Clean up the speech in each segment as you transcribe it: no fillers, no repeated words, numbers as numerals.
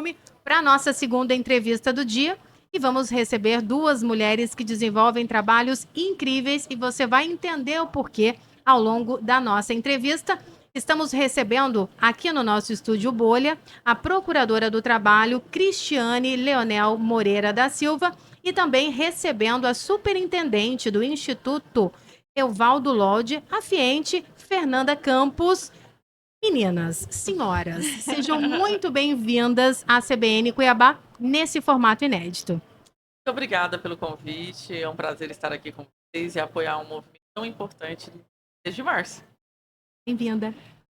costume, para a nossa segunda entrevista do dia. E vamos receber duas mulheres que desenvolvem trabalhos incríveis e você vai entender o porquê ao longo da nossa entrevista. Estamos recebendo aqui no nosso estúdio Bolha a Procuradora do Trabalho, Cristiane Leonel Moreira da Silva, e também recebendo a Superintendente do Instituto Evaldo Lodge, a fiente Fernanda Campos. Meninas, senhoras, sejam muito bem-vindas à CBN Cuiabá nesse formato inédito. Muito obrigada pelo convite, é um prazer estar aqui com vocês e apoiar um movimento tão importante desde março. Bem-vinda.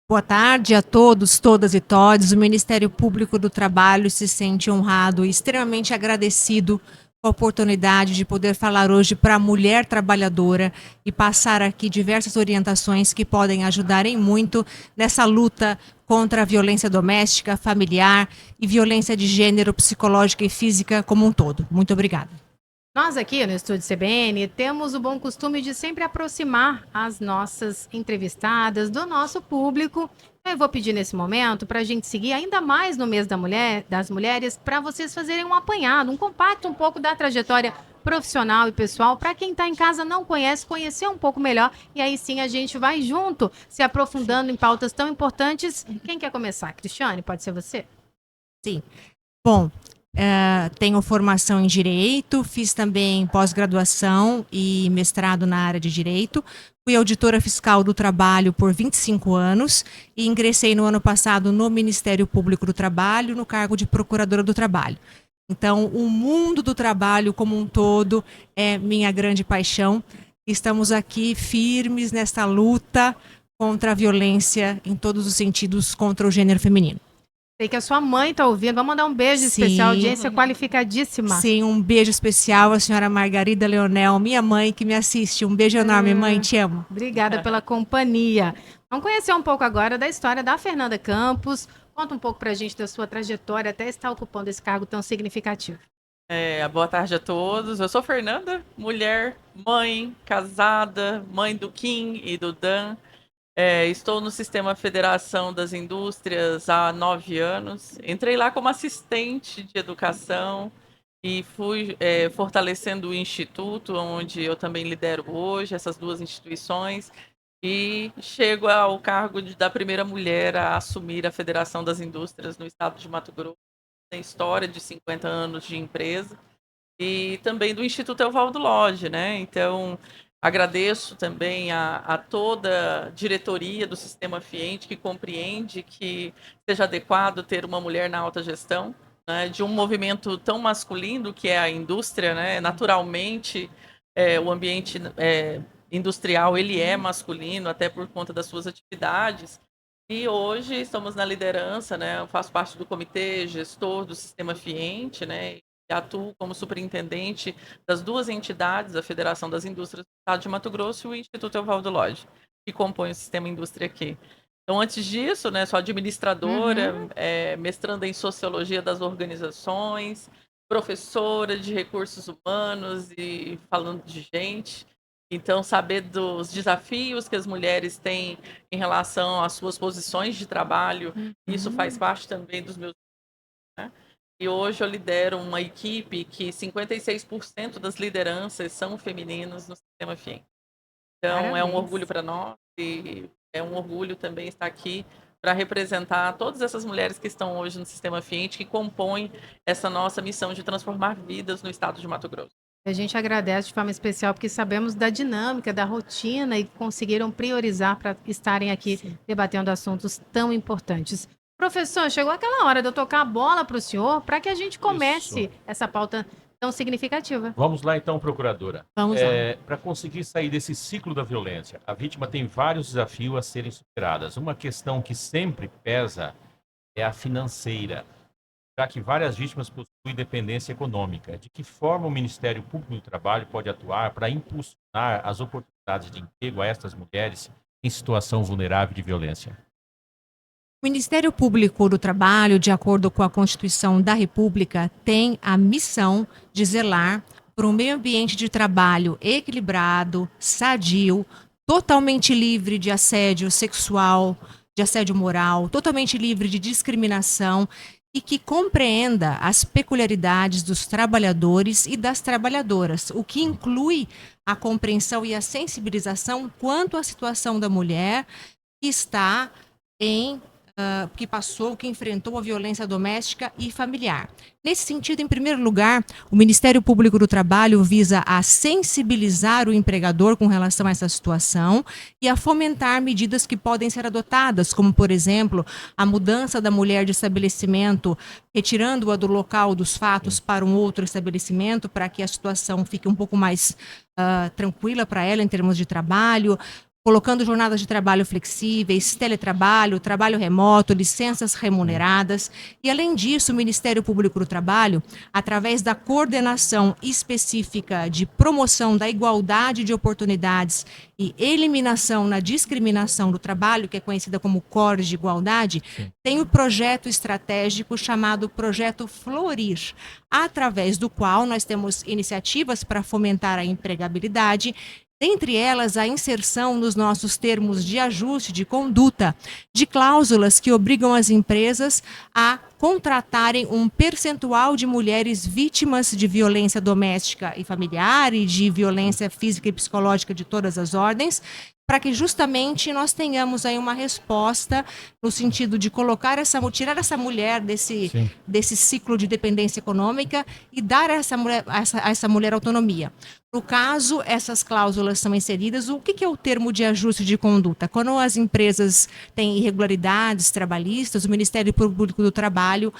Boa tarde a todos, todas e todes. O Ministério Público do Trabalho se sente honrado e extremamente agradecido com a oportunidade de poder falar hoje para a mulher trabalhadora e passar aqui diversas orientações que podem ajudar em muito nessa luta contra a violência doméstica, familiar e violência de gênero, psicológica e física como um todo. Muito obrigada. Nós aqui no Estúdio CBN temos o bom costume de sempre aproximar as nossas entrevistadas do nosso público. Eu vou pedir nesse momento para a gente seguir ainda mais no mês das mulheres, para vocês fazerem um apanhado, um compacto um pouco da trajetória profissional e pessoal, para quem está em casa não conhece, conhecer um pouco melhor, e aí sim a gente vai junto, se aprofundando em pautas tão importantes. Quem quer começar? Cristiane, pode ser você? Sim. Bom, tenho formação em Direito, fiz também pós-graduação e mestrado na área de Direito. Fui auditora fiscal do trabalho por 25 anos e ingressei no ano passado no Ministério Público do Trabalho, no cargo de Procuradora do Trabalho. Então, o mundo do trabalho como um todo é minha grande paixão. Estamos aqui firmes nesta luta contra a violência em todos os sentidos contra o gênero feminino. Sei que a sua mãe está ouvindo. Vamos mandar um beijo especial, audiência qualificadíssima. Sim, um beijo especial à senhora Margarida Leonel, minha mãe que me assiste. Um beijo enorme, mãe, te amo. Obrigada pela companhia. Vamos conhecer um pouco agora da história da Fernanda Campos. Conta um pouco pra gente da sua trajetória até estar ocupando esse cargo tão significativo. Boa tarde a todos. Eu sou Fernanda, mulher, mãe, casada, mãe do Kim e do Dan. Estou no Sistema Federação das Indústrias há 9 anos. Entrei lá como assistente de educação e fui fortalecendo o Instituto, onde eu também lidero hoje, essas duas instituições. E chego ao cargo da primeira mulher a assumir a Federação das Indústrias no estado de Mato Grosso. Tem história de 50 anos de empresa. E também do Instituto Evaldo Lodge, né? Então, agradeço também a toda a diretoria do Sistema Fiente que compreende que seja adequado ter uma mulher na alta gestão, né, de um movimento tão masculino que é a indústria, né? Naturalmente, o ambiente industrial ele é masculino, até por conta das suas atividades. E hoje estamos na liderança, né? Eu faço parte do comitê gestor do Sistema Fiente, né? Atuo como superintendente das duas entidades, a Federação das Indústrias do Estado de Mato Grosso e o Instituto Evaldo Lodge, que compõe o sistema indústria aqui. Então, antes disso, né, sou administradora, mestranda em Sociologia das Organizações, professora de Recursos Humanos e falando de gente. Então, saber dos desafios que as mulheres têm em relação às suas posições de trabalho, isso faz parte também dos meus... Né? E hoje eu lidero uma equipe que 56% das lideranças são femininas no Sistema Fiente. Então, Parabéns. É um orgulho para nós e é um orgulho também estar aqui para representar todas essas mulheres que estão hoje no Sistema Fiente, que compõem essa nossa missão de transformar vidas no estado de Mato Grosso. A gente agradece de forma especial porque sabemos da dinâmica, da rotina e conseguiram priorizar para estarem aqui debatendo assuntos tão importantes. Professor, chegou aquela hora de eu tocar a bola para o senhor para que a gente comece essa pauta tão significativa. Vamos lá então, procuradora. Vamos lá. Para conseguir sair desse ciclo da violência, a vítima tem vários desafios a serem superados. Uma questão que sempre pesa é a financeira, já que várias vítimas possuem dependência econômica. De que forma o Ministério Público do Trabalho pode atuar para impulsionar as oportunidades de emprego a estas mulheres em situação vulnerável de violência? O Ministério Público do Trabalho, de acordo com a Constituição da República, tem a missão de zelar por um meio ambiente de trabalho equilibrado, sadio, totalmente livre de assédio sexual, de assédio moral, totalmente livre de discriminação e que compreenda as peculiaridades dos trabalhadores e das trabalhadoras, o que inclui a compreensão e a sensibilização quanto à situação da mulher que está que enfrentou a violência doméstica e familiar. Nesse sentido, em primeiro lugar, o Ministério Público do Trabalho visa a sensibilizar o empregador com relação a essa situação e a fomentar medidas que podem ser adotadas, como, por exemplo, a mudança da mulher de estabelecimento, retirando-a do local dos fatos para um outro estabelecimento, para que a situação fique um pouco mais tranquila para ela em termos de trabalho, colocando jornadas de trabalho flexíveis, teletrabalho, trabalho remoto, licenças remuneradas. E, além disso, o Ministério Público do Trabalho, através da coordenação específica de promoção da igualdade de oportunidades e eliminação na discriminação do trabalho, que é conhecida como COR de Igualdade, tem o projeto estratégico chamado Projeto Florir, através do qual nós temos iniciativas para fomentar a empregabilidade, dentre elas, a inserção nos nossos termos de ajuste de conduta de cláusulas que obrigam as empresas a contratarem um percentual de mulheres vítimas de violência doméstica e familiar e de violência física e psicológica de todas as ordens, para que justamente nós tenhamos aí uma resposta no sentido de tirar essa mulher desse ciclo de dependência econômica e dar a essa mulher autonomia. No caso, essas cláusulas são inseridas. O que é o termo de ajuste de conduta? Quando as empresas têm irregularidades trabalhistas, o Ministério Público do Trabalho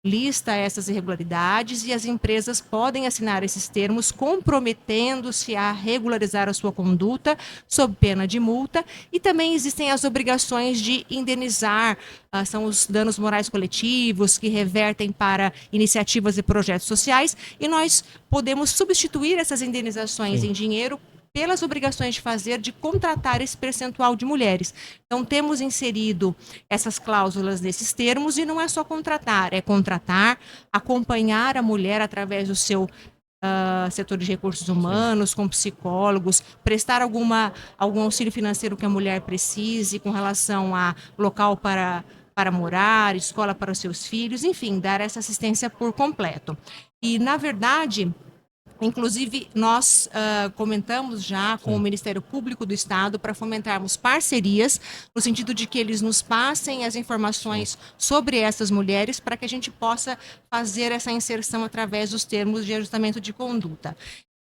lista essas irregularidades e as empresas podem assinar esses termos comprometendo-se a regularizar a sua conduta sob pena de multa, e também existem as obrigações de indenizar, são os danos morais coletivos que revertem para iniciativas e projetos sociais, e nós podemos substituir essas indenizações em dinheiro pelas obrigações de contratar esse percentual de mulheres. Então, temos inserido essas cláusulas nesses termos, e não é só contratar, é contratar, acompanhar a mulher através do seu setor de recursos humanos, com psicólogos, prestar algum auxílio financeiro que a mulher precise com relação a local para morar, escola para os seus filhos, enfim, dar essa assistência por completo. E, na verdade, inclusive, nós comentamos já com o Ministério Público do Estado para fomentarmos parcerias, no sentido de que eles nos passem as informações sobre essas mulheres para que a gente possa fazer essa inserção através dos termos de ajustamento de conduta.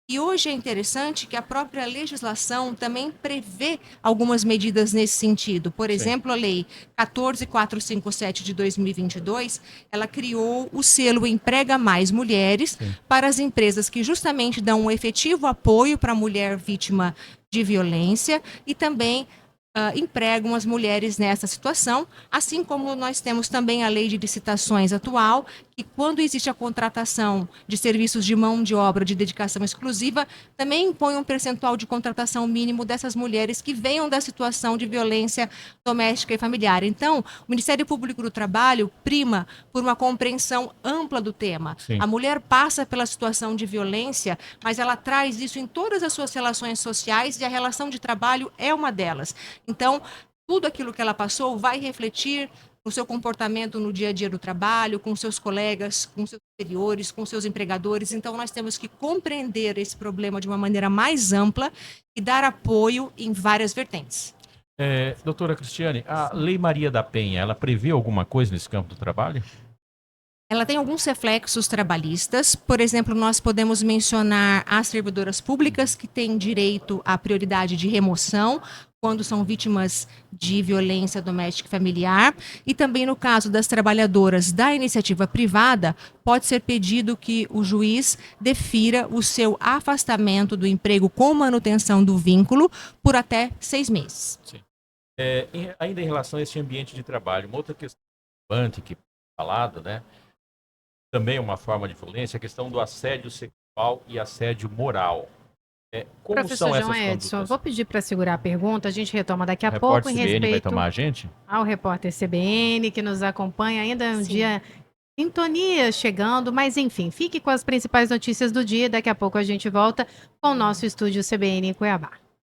E hoje é interessante que a própria legislação também prevê algumas medidas nesse sentido. Por exemplo, a Lei 14.457 de 2022, ela criou o selo Emprega Mais Mulheres para as empresas que justamente dão um efetivo apoio para a mulher vítima de violência e também empregam as mulheres nessa situação, assim como nós temos também a lei de licitações atual, que quando existe a contratação de serviços de mão de obra de dedicação exclusiva, também impõe um percentual de contratação mínimo dessas mulheres que venham da situação de violência doméstica e familiar. Então, o Ministério Público do Trabalho prima por uma compreensão ampla do tema. A mulher passa pela situação de violência, mas ela traz isso em todas as suas relações sociais, e a relação de trabalho é uma delas. Então, tudo aquilo que ela passou vai refletir no seu comportamento no dia a dia do trabalho, com seus colegas, com seus superiores, com seus empregadores. Então, nós temos que compreender esse problema de uma maneira mais ampla e dar apoio em várias vertentes. Doutora Cristiane, a Lei Maria da Penha, ela prevê alguma coisa nesse campo do trabalho? Ela tem alguns reflexos trabalhistas. Por exemplo, nós podemos mencionar as servidoras públicas, que têm direito à prioridade de remoção quando são vítimas de violência doméstica e familiar, e também no caso das trabalhadoras da iniciativa privada, pode ser pedido que o juiz defira o seu afastamento do emprego com manutenção do vínculo por até 6 meses. Sim. Ainda em relação a esse ambiente de trabalho, uma outra questão importante que falado, né? Também é uma forma de violência, a questão do assédio sexual e assédio moral. Como Professor são João essas Edson, condutas? eu vou pedir para segurar a pergunta, a gente retoma daqui a O pouco repórter em CBN vai respeito tomar a gente? ao repórter CBN, que nos acompanha ainda um dia sintonia chegando, mas enfim, fique com as principais notícias do dia, daqui a pouco a gente volta com o nosso estúdio CBN em Cuiabá.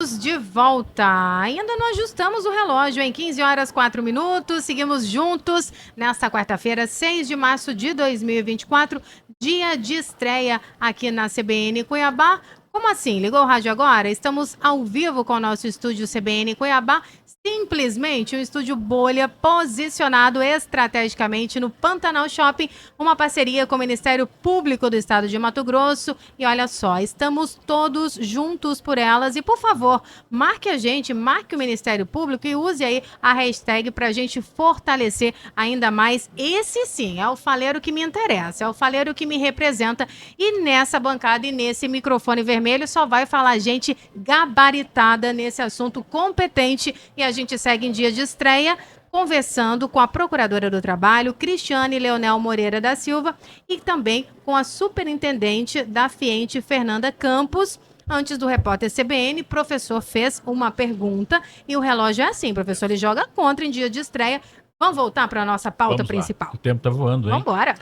De volta. Ainda não ajustamos o relógio em 15 horas 4 minutos. Seguimos juntos nesta quarta-feira, 6 de março de 2024, dia de estreia aqui na CBN Cuiabá. Como assim? Ligou o rádio agora? Estamos ao vivo com o nosso estúdio CBN Cuiabá. Simplesmente um estúdio bolha posicionado estrategicamente no Pantanal Shopping, uma parceria com o Ministério Público do Estado de Mato Grosso. E olha só, estamos todos juntos por elas. E por favor, marque a gente, marque o Ministério Público e use aí a hashtag para a gente fortalecer ainda mais. Esse sim é o faleiro que me interessa, é o faleiro que me representa. E nessa bancada e nesse microfone vermelho só vai falar gente gabaritada nesse assunto, competente. E a gente segue em dia de estreia, conversando com a Procuradora do Trabalho, Cristiane Leonel Moreira da Silva, e também com a Superintendente da FIENTE, Fernanda Campos. Antes do repórter CBN, professor fez uma pergunta e o relógio é assim, professor, ele joga contra em dia de estreia. Vamos voltar para a nossa pauta principal. O tempo está voando, hein? Vamos embora.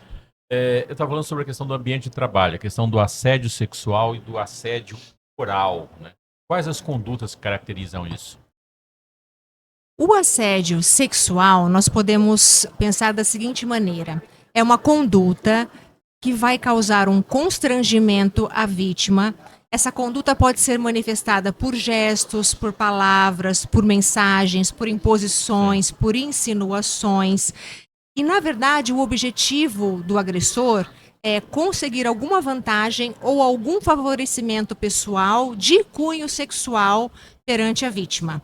Eu estava falando sobre a questão do ambiente de trabalho, a questão do assédio sexual e do assédio moral, né? Quais as condutas que caracterizam isso? O assédio sexual, nós podemos pensar da seguinte maneira: é uma conduta que vai causar um constrangimento à vítima. Essa conduta pode ser manifestada por gestos, por palavras, por mensagens, por imposições, por insinuações. E, na verdade, o objetivo do agressor é conseguir alguma vantagem ou algum favorecimento pessoal de cunho sexual perante a vítima.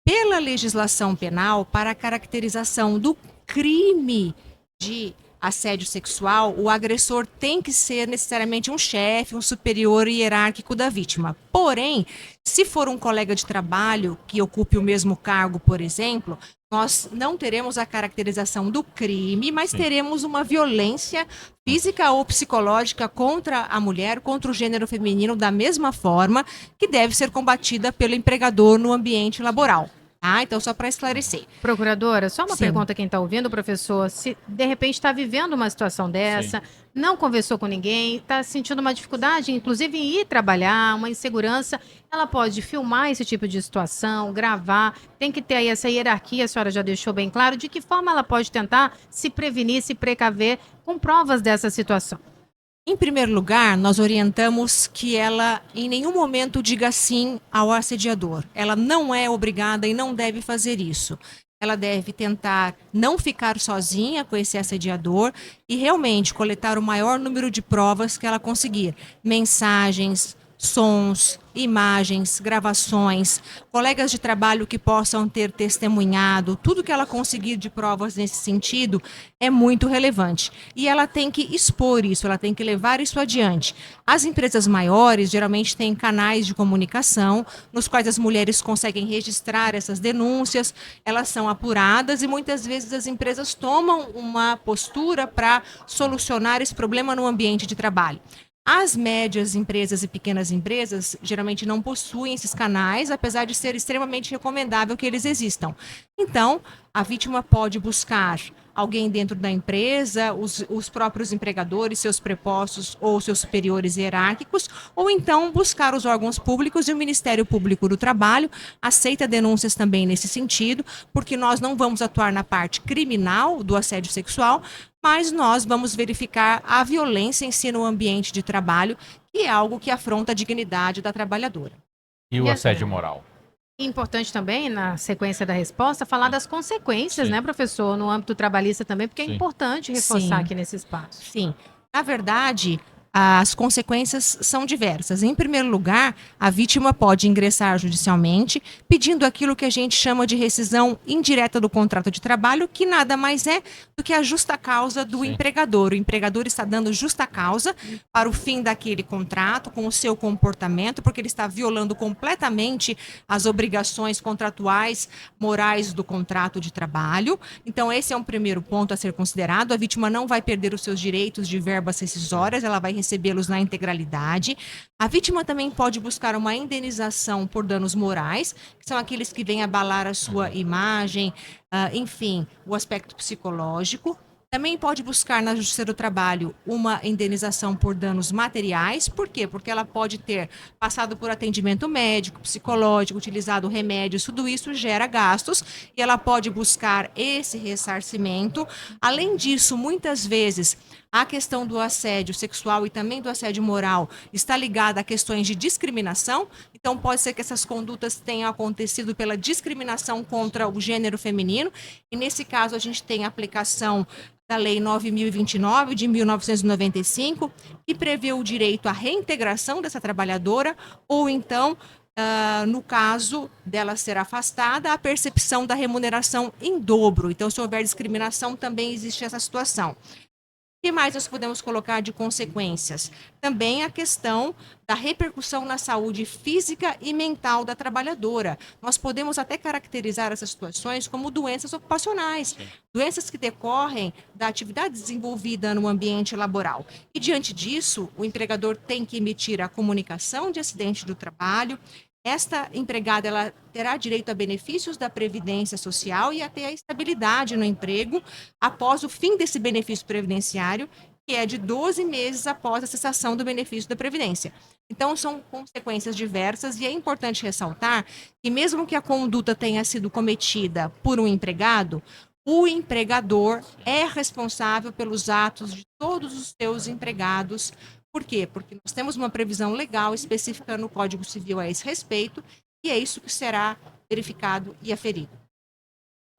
Pela legislação penal, para a caracterização do crime de assédio sexual, o agressor tem que ser necessariamente um chefe, um superior hierárquico da vítima. Porém, se for um colega de trabalho que ocupe o mesmo cargo, por exemplo, nós não teremos a caracterização do crime, mas teremos uma violência física ou psicológica contra a mulher, contra o gênero feminino, da mesma forma que deve ser combatida pelo empregador no ambiente laboral. Então, só para esclarecer. Procuradora, só uma pergunta quem está ouvindo, professor. Se de repente está vivendo uma situação dessa, não conversou com ninguém, está sentindo uma dificuldade, inclusive em ir trabalhar, uma insegurança, ela pode filmar esse tipo de situação, gravar, tem que ter aí essa hierarquia, a senhora já deixou bem claro, de que forma ela pode tentar se prevenir, se precaver com provas dessa situação? Em primeiro lugar, nós orientamos que ela em nenhum momento diga sim ao assediador. Ela não é obrigada e não deve fazer isso. Ela deve tentar não ficar sozinha com esse assediador e realmente coletar o maior número de provas que ela conseguir. Mensagens, sons, imagens, gravações, colegas de trabalho que possam ter testemunhado, tudo que ela conseguir de provas nesse sentido é muito relevante. E ela tem que expor isso, ela tem que levar isso adiante. As empresas maiores geralmente têm canais de comunicação nos quais as mulheres conseguem registrar essas denúncias, elas são apuradas e muitas vezes as empresas tomam uma postura para solucionar esse problema no ambiente de trabalho. As médias empresas e pequenas empresas geralmente não possuem esses canais, apesar de ser extremamente recomendável que eles existam. Então, a vítima pode buscar alguém dentro da empresa, os próprios empregadores, seus prepostos ou seus superiores hierárquicos, ou então buscar os órgãos públicos, e o Ministério Público do Trabalho aceita denúncias também nesse sentido, porque nós não vamos atuar na parte criminal do assédio sexual, mas nós vamos verificar a violência em si no ambiente de trabalho, que é algo que afronta a dignidade da trabalhadora. E o assédio moral? Importante também, na sequência da resposta, falar das consequências, né, professor, no âmbito trabalhista também, porque é importante reforçar aqui nesse espaço. Sim. Na verdade, as consequências são diversas. Em primeiro lugar, a vítima pode ingressar judicialmente pedindo aquilo que a gente chama de rescisão indireta do contrato de trabalho, que nada mais é do que a justa causa do empregador. O empregador está dando justa causa para o fim daquele contrato com o seu comportamento, porque ele está violando completamente as obrigações contratuais, morais do contrato de trabalho. Então, esse é um primeiro ponto a ser considerado. A vítima não vai perder os seus direitos de verbas rescisórias, ela vai recebê-los na integralidade. A vítima também pode buscar uma indenização por danos morais, que são aqueles que vêm abalar a sua imagem, enfim, o aspecto psicológico. Também pode buscar na Justiça do Trabalho uma indenização por danos materiais. Por quê? Porque ela pode ter passado por atendimento médico, psicológico, utilizado remédios, tudo isso gera gastos e ela pode buscar esse ressarcimento. Além disso, muitas vezes a questão do assédio sexual e também do assédio moral está ligada a questões de discriminação. Então, pode ser que essas condutas tenham acontecido pela discriminação contra o gênero feminino. E, nesse caso, a gente tem a aplicação da Lei 9.029, de 1995, que prevê o direito à reintegração dessa trabalhadora, ou então, no caso dela ser afastada, a percepção da remuneração em dobro. Então, se houver discriminação, também existe essa situação. O que mais nós podemos colocar de consequências? Também a questão da repercussão na saúde física e mental da trabalhadora. Nós podemos até caracterizar essas situações como doenças ocupacionais, doenças que decorrem da atividade desenvolvida no ambiente laboral. E, diante disso, o empregador tem que emitir a comunicação de acidente do trabalho. Esta empregada ela terá direito a benefícios da Previdência Social e até a estabilidade no emprego após o fim desse benefício previdenciário, que é de 12 meses após a cessação do benefício da Previdência. Então, são consequências diversas e é importante ressaltar que mesmo que a conduta tenha sido cometida por um empregado, o empregador é responsável pelos atos de todos os seus empregados. Por quê? Porque nós temos uma previsão legal específica no Código Civil a esse respeito, e é isso que será verificado e aferido.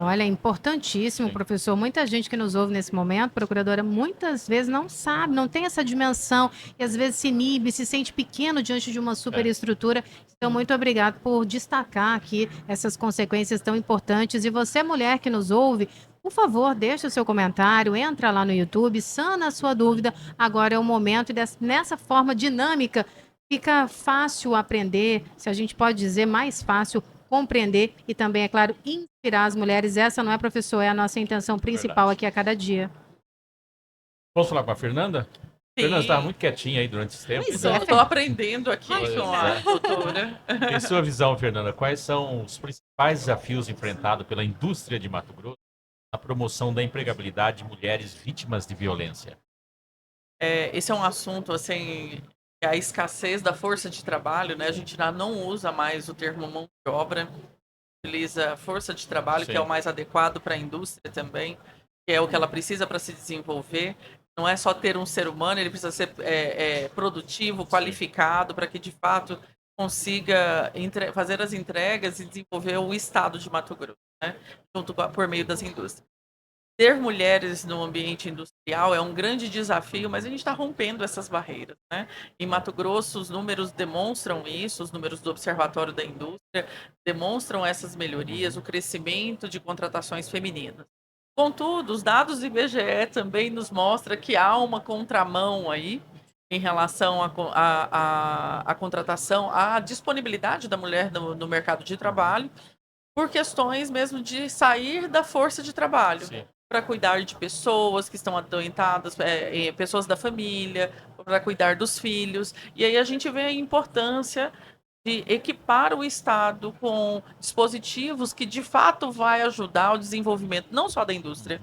Olha, é importantíssimo, professor. Muita gente que nos ouve nesse momento, procuradora, muitas vezes não sabe, não tem essa dimensão e às vezes se inibe, se sente pequeno diante de uma superestrutura. Então, muito obrigado por destacar aqui essas consequências tão importantes. E você, mulher que nos ouve, por favor, deixa o seu comentário, entra lá no YouTube, sana a sua dúvida. Agora é o momento, e nessa forma dinâmica, fica fácil aprender, se a gente pode dizer, mais fácil compreender e também, é claro, inspirar as mulheres. Essa não é, professor, é a nossa intenção principal aqui a cada dia. Vamos falar com a Fernanda? Sim. Fernanda estava muito quietinha aí durante esse tempo. Pois Então, é. Estou aprendendo aqui com a doutora. em sua visão, Fernanda, quais são os principais desafios enfrentados pela indústria de Mato Grosso na promoção da empregabilidade de mulheres vítimas de violência? Esse é um assunto, assim, a escassez da força de trabalho, né? A gente já não usa mais o termo mão de obra, utiliza força de trabalho, Sim. que é o mais adequado para a indústria também, que é o que ela precisa para se desenvolver. Não é só ter um ser humano, ele precisa ser produtivo, qualificado, para que de fato consiga fazer as entregas e desenvolver o estado de Mato Grosso, né? Por meio das indústrias. Ter mulheres no ambiente industrial é um grande desafio, mas a gente está rompendo essas barreiras, né? Em Mato Grosso, os números demonstram isso, os números do Observatório da Indústria demonstram essas melhorias, o crescimento de contratações femininas. Contudo, os dados do IBGE também nos mostram que há uma contramão aí em relação à contratação, à disponibilidade da mulher no mercado de trabalho, por questões mesmo de sair da força de trabalho. Sim. Para cuidar de pessoas que estão adoentadas, pessoas da família, para cuidar dos filhos. E aí a gente vê a importância de equipar o Estado com dispositivos que de fato vai ajudar o desenvolvimento não só da indústria,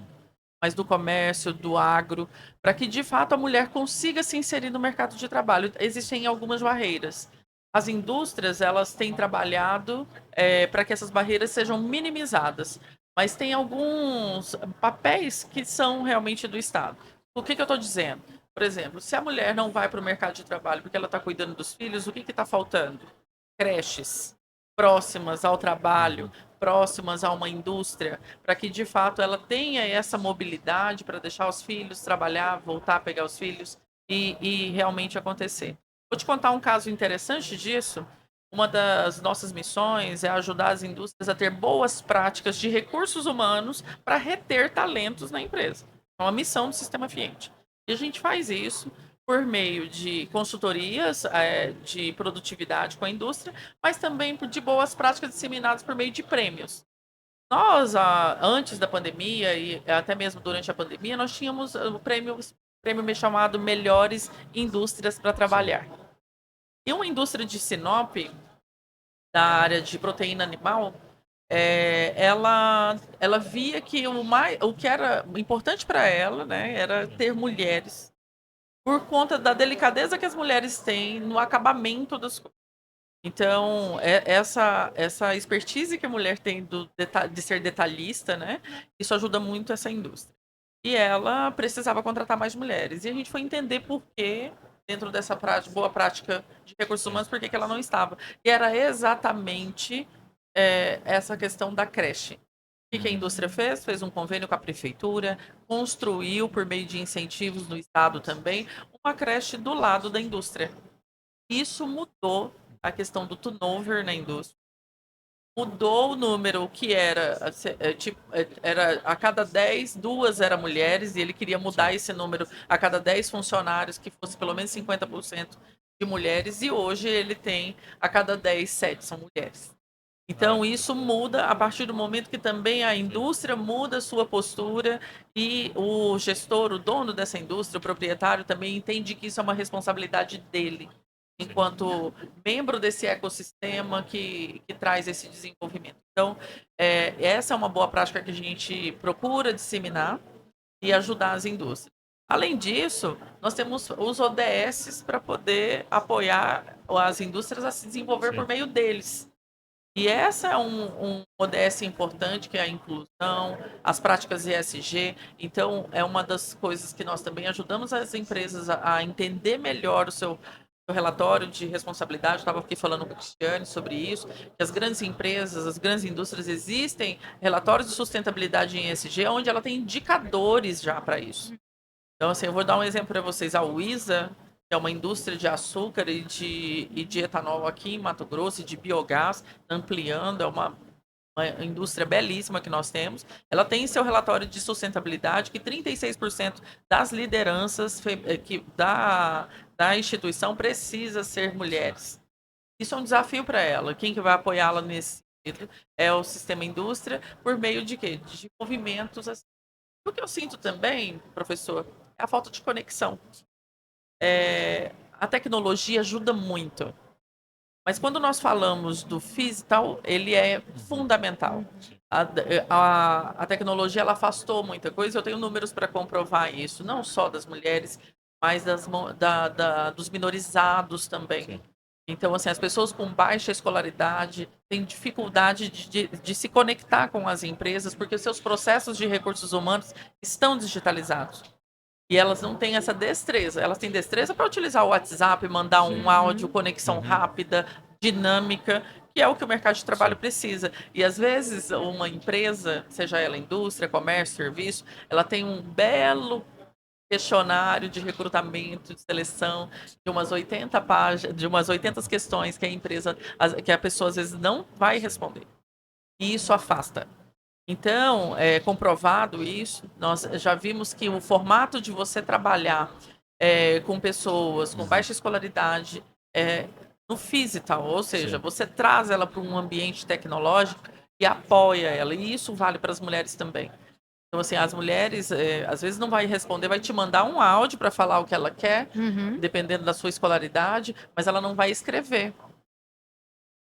mas do comércio, do agro, para que de fato a mulher consiga se inserir no mercado de trabalho. Existem algumas barreiras. As indústrias, elas têm trabalhado para que essas barreiras sejam minimizadas, mas tem alguns papéis que são realmente do Estado. O que eu estou dizendo? Por exemplo, se a mulher não vai para o mercado de trabalho porque ela está cuidando dos filhos, o que está faltando? Creches próximas ao trabalho, próximas a uma indústria, para que de fato ela tenha essa mobilidade para deixar os filhos trabalhar, voltar a pegar os filhos e realmente acontecer. Vou te contar um caso interessante disso. Uma das nossas missões é ajudar as indústrias a ter boas práticas de recursos humanos para reter talentos na empresa. É uma missão do Sistema Fiente. E a gente faz isso por meio de consultorias de produtividade com a indústria, mas também de boas práticas disseminadas por meio de prêmios. Nós, antes da pandemia e até mesmo durante a pandemia, nós tínhamos o prêmio chamado Melhores Indústrias para Trabalhar. E uma indústria de Sinop, da área de proteína animal, ela via que o que era importante para ela, né, era ter mulheres, por conta da delicadeza que as mulheres têm no acabamento das coisas. Então, essa expertise que a mulher tem de ser detalhista, né, isso ajuda muito essa indústria. E ela precisava contratar mais mulheres. E a gente foi entender por que, dentro dessa boa prática de recursos humanos, por que ela não estava. E era exatamente essa questão da creche. O que a indústria fez? Fez um convênio com a prefeitura, construiu, por meio de incentivos no estado também, uma creche do lado da indústria. Isso mudou a questão do turnover na indústria. Mudou o número que era a cada 10, 2 eram mulheres, e ele queria mudar esse número a cada 10 funcionários, que fosse pelo menos 50% de mulheres, e hoje ele tem a cada 10, 7 são mulheres. Então, isso muda a partir do momento que também a indústria muda a sua postura e o gestor, o dono dessa indústria, o proprietário, também entende que isso é uma responsabilidade dele, enquanto membro desse ecossistema que traz esse desenvolvimento. Então, essa é uma boa prática que a gente procura disseminar e ajudar as indústrias. Além disso, nós temos os ODS para poder apoiar as indústrias a se desenvolver por meio deles. E essa é um ODS importante, que é a inclusão, as práticas ESG. Então, é uma das coisas que nós também ajudamos as empresas a entender melhor o seu relatório de responsabilidade. Eu estava aqui falando com o Cristiane sobre isso, que as grandes empresas, as grandes indústrias, existem relatórios de sustentabilidade em ESG, onde ela tem indicadores já para isso. Então, assim, eu vou dar um exemplo para vocês. A Wiza, que é uma indústria de açúcar e de etanol aqui em Mato Grosso, e de biogás, ampliando, é uma indústria belíssima que nós temos. Ela tem em seu relatório de sustentabilidade que 36% das lideranças da instituição precisa ser mulheres. Isso é um desafio para ela. Quem que vai apoiá-la nesse sentido é o sistema indústria, por meio de quê? De movimentos assim. O que eu sinto também, professor, é a falta de conexão. A tecnologia ajuda muito, mas quando nós falamos do physical, ele é fundamental. A tecnologia ela afastou muita coisa. Eu tenho números para comprovar isso, não só das mulheres, mas dos minorizados também. Sim. Então, assim, as pessoas com baixa escolaridade têm dificuldade de se conectar com as empresas, porque seus processos de recursos humanos estão digitalizados. E elas não têm essa destreza. Elas têm destreza para utilizar o WhatsApp, mandar um áudio, conexão rápida, dinâmica, que é o que o mercado de trabalho precisa. E às vezes uma empresa, seja ela indústria, comércio, serviço, ela tem um belo questionário de recrutamento, de seleção, de umas 80 páginas, de umas 80 questões que a pessoa às vezes não vai responder. E isso afasta. Então, comprovado isso, nós já vimos que o formato de você trabalhar com pessoas com baixa escolaridade no physical, ou seja, sim, você traz ela para um ambiente tecnológico e apoia ela. E isso vale para as mulheres também. Então, assim, as mulheres, às vezes não vai responder, vai te mandar um áudio para falar o que ela quer, dependendo da sua escolaridade, mas ela não vai escrever.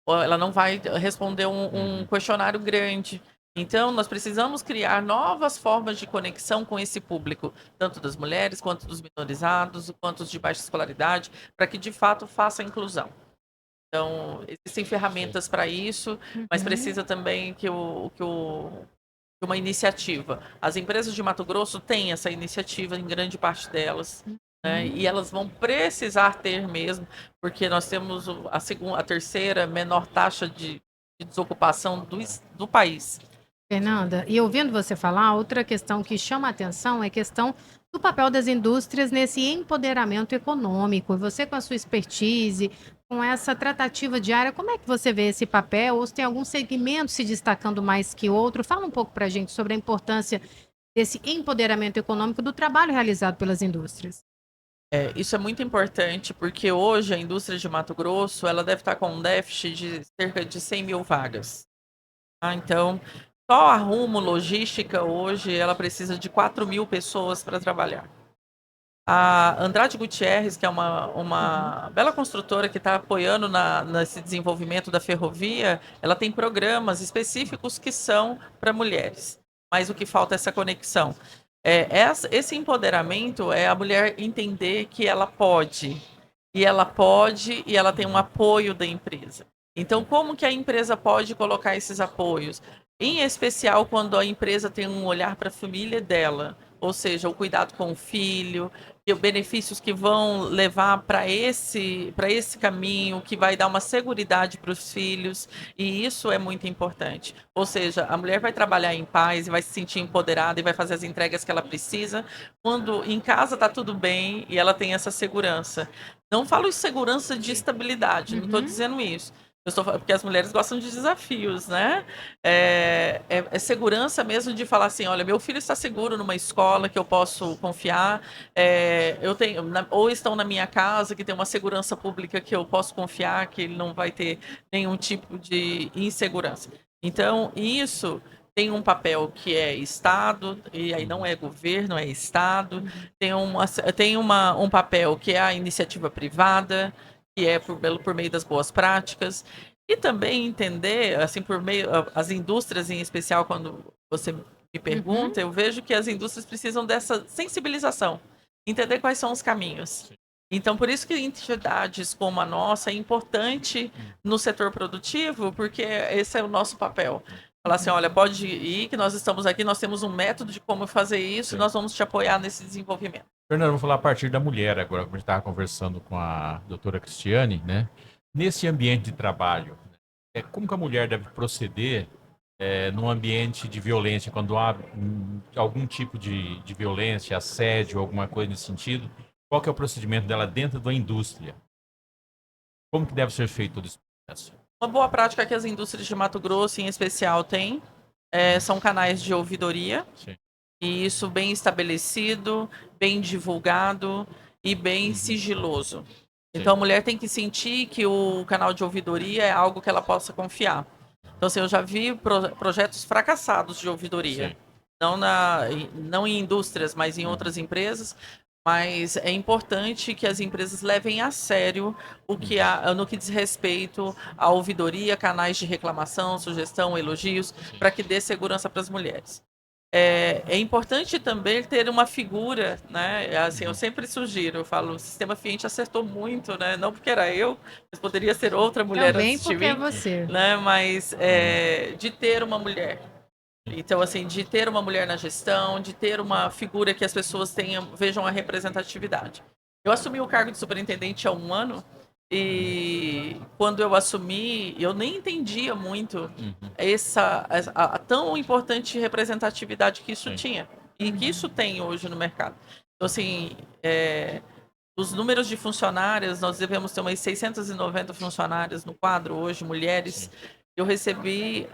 Ou ela não vai responder um questionário grande. Então, nós precisamos criar novas formas de conexão com esse público, tanto das mulheres, quanto dos minorizados, quanto os de baixa escolaridade, para que, de fato, faça a inclusão. Então, existem ferramentas para isso, mas precisa também que uma iniciativa. As empresas de Mato Grosso têm essa iniciativa em grande parte delas, né? E elas vão precisar ter mesmo, porque nós temos a terceira menor taxa de desocupação do país. Fernanda, e ouvindo você falar, outra questão que chama a atenção é a questão do papel das indústrias nesse empoderamento econômico. E você, com a sua expertise, com essa tratativa diária, como é que você vê esse papel? Ou se tem algum segmento se destacando mais que outro? Fala um pouco para a gente sobre a importância desse empoderamento econômico do trabalho realizado pelas indústrias. Isso é muito importante, porque hoje a indústria de Mato Grosso ela deve estar com um déficit de cerca de 100 mil vagas. Então, só a Rumo Logística hoje ela precisa de 4 mil pessoas para trabalhar. A Andrade Gutierrez, que é uma bela construtora que está apoiando nesse desenvolvimento da ferrovia, ela tem programas específicos que são para mulheres. Mas o que falta é essa conexão. Esse empoderamento é a mulher entender que ela pode. E ela tem um apoio da empresa. Então, como que a empresa pode colocar esses apoios? Em especial quando a empresa tem um olhar para a família dela, ou seja, o cuidado com o filho, e os benefícios que vão levar para esse caminho, que vai dar uma seguridade para os filhos, e isso é muito importante. Ou seja, a mulher vai trabalhar em paz e vai se sentir empoderada e vai fazer as entregas que ela precisa, quando em casa está tudo bem e ela tem essa segurança. Não falo de segurança de estabilidade, não estou dizendo isso. Eu estou falando porque as mulheres gostam de desafios, né? É segurança mesmo de falar assim, olha, meu filho está seguro numa escola que eu posso confiar, ou estão na minha casa que tem uma segurança pública que eu posso confiar, que ele não vai ter nenhum tipo de insegurança. Então, isso tem um papel que é Estado, e aí não é governo, é Estado, tem um papel que é a iniciativa privada, que é por meio das boas práticas, e também entender, assim, por meio, as indústrias em especial, quando você me pergunta, eu vejo que as indústrias precisam dessa sensibilização, entender quais são os caminhos. Então, por isso que entidades como a nossa é importante no setor produtivo, porque esse é o nosso papel. Falar assim, olha, pode ir, que nós estamos aqui, nós temos um método de como fazer isso, e nós vamos te apoiar nesse desenvolvimento. Fernando, vamos falar a partir da mulher agora, como a gente estava conversando com a doutora Cristiane, né? Nesse ambiente de trabalho, como que a mulher deve proceder num ambiente de violência, quando há algum tipo de violência, assédio, alguma coisa nesse sentido? Qual que é o procedimento dela dentro da indústria? Como que deve ser feito todo esse processo? Uma boa prática que as indústrias de Mato Grosso, em especial, têm são canais de ouvidoria. Sim. E isso bem estabelecido, bem divulgado e bem sigiloso. Então, a mulher tem que sentir que o canal de ouvidoria é algo que ela possa confiar. Então, assim, eu já vi projetos fracassados de ouvidoria. Não em indústrias, mas em outras empresas. Mas é importante que as empresas levem a sério no que diz respeito à ouvidoria, canais de reclamação, sugestão, elogios, para que dê segurança para as mulheres. É importante também ter uma figura, né? Assim, eu sempre sugiro, eu falo, o sistema Fiente acertou muito, né? Não porque era eu, mas poderia ser outra mulher Também antes de porque é mim, você. né? Mas de ter uma mulher. Então, assim, de ter uma mulher na gestão, de ter uma figura que as pessoas vejam a representatividade. Eu assumi o cargo de superintendente há 1 ano, e quando eu assumi, eu nem entendia muito a tão importante representatividade que isso tinha. E que isso tem hoje no mercado. Então, assim, os números de funcionárias, nós devemos ter umas 690 funcionárias no quadro hoje, mulheres. Eu recebi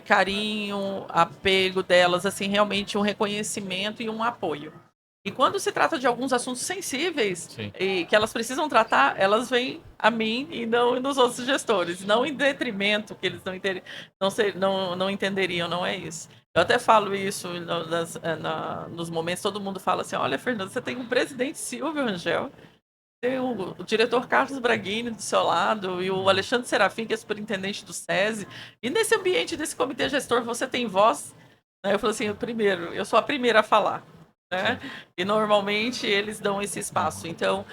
carinho, apego delas, assim, realmente um reconhecimento e um apoio. E quando se trata de alguns assuntos sensíveis e que elas precisam tratar, elas vêm a mim e não nos outros gestores, não em detrimento que eles não entenderiam, não é isso. Eu até falo isso nos momentos, todo mundo fala assim, olha, Fernando, você tem um presidente Silvio Rangel, tem o diretor Carlos Braghini do seu lado e o Alexandre Serafim, que é superintendente do SESI, e nesse ambiente desse comitê gestor você tem voz, né? Eu falo assim, primeiro, eu sou a primeira a falar. Né? E normalmente eles dão esse espaço. Então,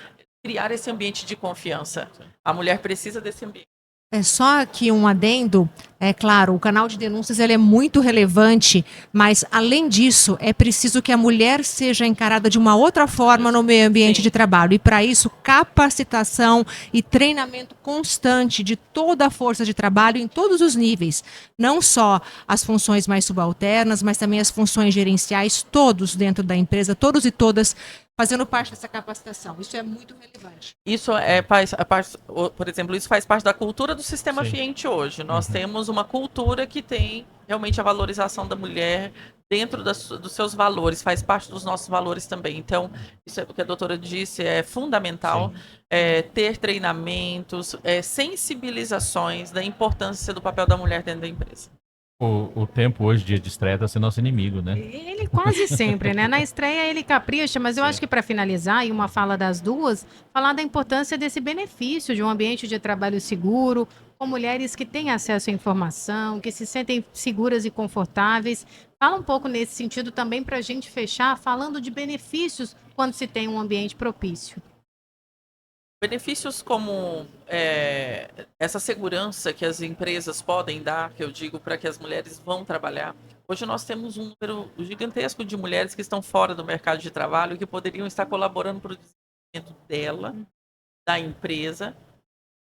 criar esse ambiente de confiança. A mulher precisa desse ambiente. É só aqui um adendo, é claro, o canal de denúncias ele é muito relevante, mas além disso é preciso que a mulher seja encarada de uma outra forma no meio ambiente de trabalho, e para isso capacitação e treinamento constante de toda a força de trabalho em todos os níveis, não só as funções mais subalternas, mas também as funções gerenciais, todos dentro da empresa, todos e todas fazendo parte dessa capacitação. Isso é muito relevante. Isso por exemplo, isso faz parte da cultura do sistema Fiente hoje. Nós temos uma cultura que tem realmente a valorização da mulher dentro dos seus valores, faz parte dos nossos valores também. Então, isso é o que a doutora disse, é fundamental ter treinamentos, sensibilizações da importância do papel da mulher dentro da empresa. O tempo hoje, dia de estreia, está sendo nosso inimigo, né? Ele quase sempre, né? Na estreia ele capricha, mas eu acho que para finalizar, e uma fala das duas, falar da importância desse benefício de um ambiente de trabalho seguro, com mulheres que têm acesso à informação, que se sentem seguras e confortáveis. Fala um pouco nesse sentido também para a gente fechar, falando de benefícios quando se tem um ambiente propício. Benefícios como essa segurança que as empresas podem dar, que eu digo, para que as mulheres vão trabalhar. Hoje nós temos um número gigantesco de mulheres que estão fora do mercado de trabalho e que poderiam estar colaborando para o desenvolvimento dela, da empresa,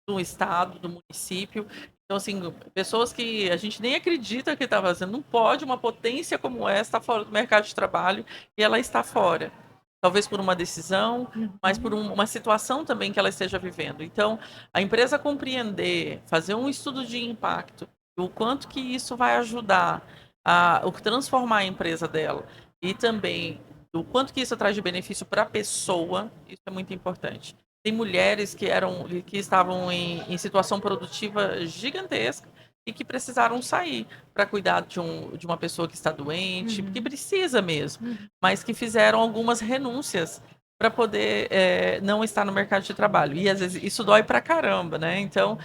do estado, do município. Então, assim, pessoas que a gente nem acredita que está fazendo. Não pode uma potência como essa estar fora do mercado de trabalho e ela está fora. Talvez por uma decisão, mas por uma situação também que ela esteja vivendo. Então, a empresa compreender, fazer um estudo de impacto, o quanto que isso vai ajudar a transformar a empresa dela e também o quanto que isso traz de benefício para a pessoa, isso é muito importante. Tem mulheres que estavam em situação produtiva gigantesca e que precisaram sair para cuidar de uma pessoa que está doente, que precisa mesmo, mas que fizeram algumas renúncias para poder não estar no mercado de trabalho. E às vezes isso dói para caramba, né? Então,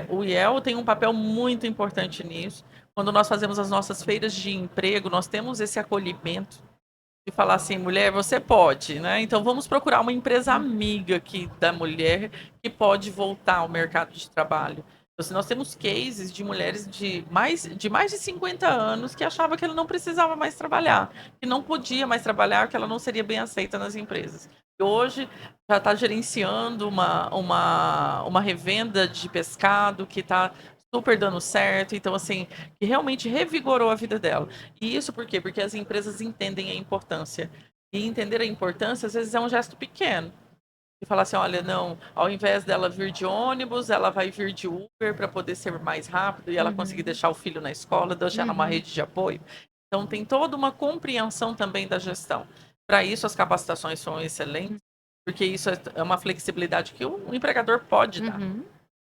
o IEL tem um papel muito importante nisso. Quando nós fazemos as nossas feiras de emprego, nós temos esse acolhimento de falar assim, mulher, você pode, né? Então vamos procurar uma empresa amiga aqui da mulher que pode voltar ao mercado de trabalho. Então, assim, nós temos cases de mulheres de mais de 50 anos que achava que ela não precisava mais trabalhar, que não podia mais trabalhar, que ela não seria bem aceita nas empresas. E hoje já está gerenciando uma revenda de pescado que está super dando certo, então assim, que realmente revigorou a vida dela. E isso por quê? Porque as empresas entendem a importância. E entender a importância, às vezes, é um gesto pequeno. E falar assim, olha, não, ao invés dela vir de ônibus, ela vai vir de Uber para poder ser mais rápido e ela conseguir deixar o filho na escola, deixar numa rede de apoio. Então, tem toda uma compreensão também da gestão. Para isso, as capacitações são excelentes, porque isso é uma flexibilidade que o empregador pode dar.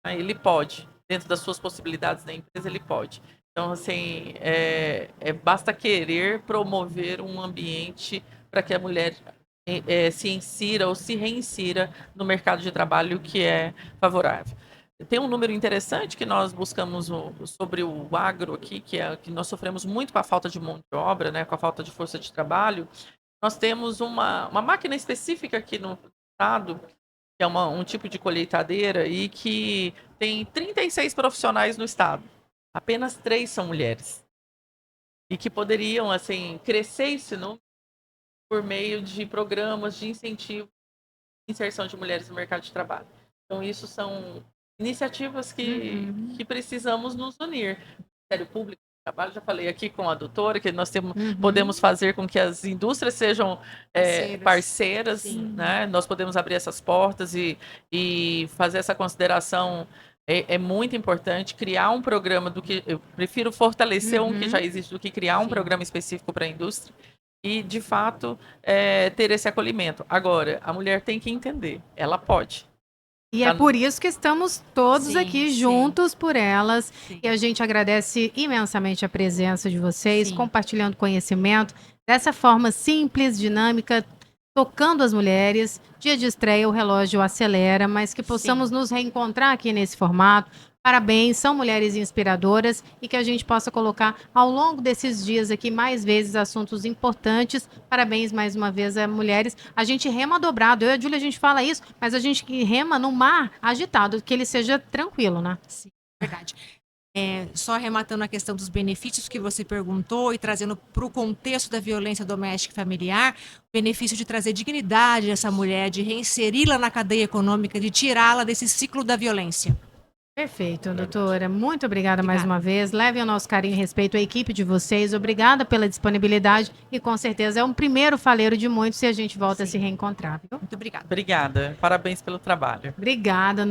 Ele pode, dentro das suas possibilidades da empresa, ele pode. Então, assim, basta querer promover um ambiente para que a mulher se insira ou se reinsira no mercado de trabalho que é favorável. Tem um número interessante que nós buscamos sobre o agro aqui, que nós sofremos muito com a falta de mão de obra, né, com a falta de força de trabalho. Nós temos uma máquina específica aqui no estado, que é um tipo de colheitadeira, e que tem 36 profissionais no estado. Apenas 3 são mulheres. E que poderiam, assim, crescer esse número por meio de programas de incentivo e inserção de mulheres no mercado de trabalho. Então, isso são iniciativas que precisamos nos unir. O Ministério Público do Trabalho, já falei aqui com a doutora, que nós podemos fazer com que as indústrias sejam parceiras, né? Nós podemos abrir essas portas e fazer essa consideração. É muito importante criar um programa eu prefiro fortalecer um que já existe do que criar um programa específico para a indústria. E, de fato, ter esse acolhimento. Agora, a mulher tem que entender, ela pode. E é por isso que estamos todos aqui juntos por elas. E a gente agradece imensamente a presença de vocês, compartilhando conhecimento dessa forma simples, dinâmica, tocando as mulheres. Dia de estreia, o relógio acelera, mas que possamos nos reencontrar aqui nesse formato. Parabéns, são mulheres inspiradoras e que a gente possa colocar ao longo desses dias aqui mais vezes assuntos importantes. Parabéns mais uma vez a mulheres. A gente rema dobrado. Eu e a Júlia, a gente fala isso, mas a gente rema no mar agitado, que ele seja tranquilo, né? Sim, verdade. Só arrematando a questão dos benefícios que você perguntou e trazendo para o contexto da violência doméstica e familiar, o benefício de trazer dignidade a essa mulher, de reinseri-la na cadeia econômica, de tirá-la desse ciclo da violência. Perfeito, doutora. Muito obrigada mais uma vez. Levem o nosso carinho e respeito à equipe de vocês. Obrigada pela disponibilidade e com certeza é um primeiro faleiro de muitos e a gente volta a se reencontrar, viu? Muito obrigada. Obrigada. Parabéns pelo trabalho. Obrigada.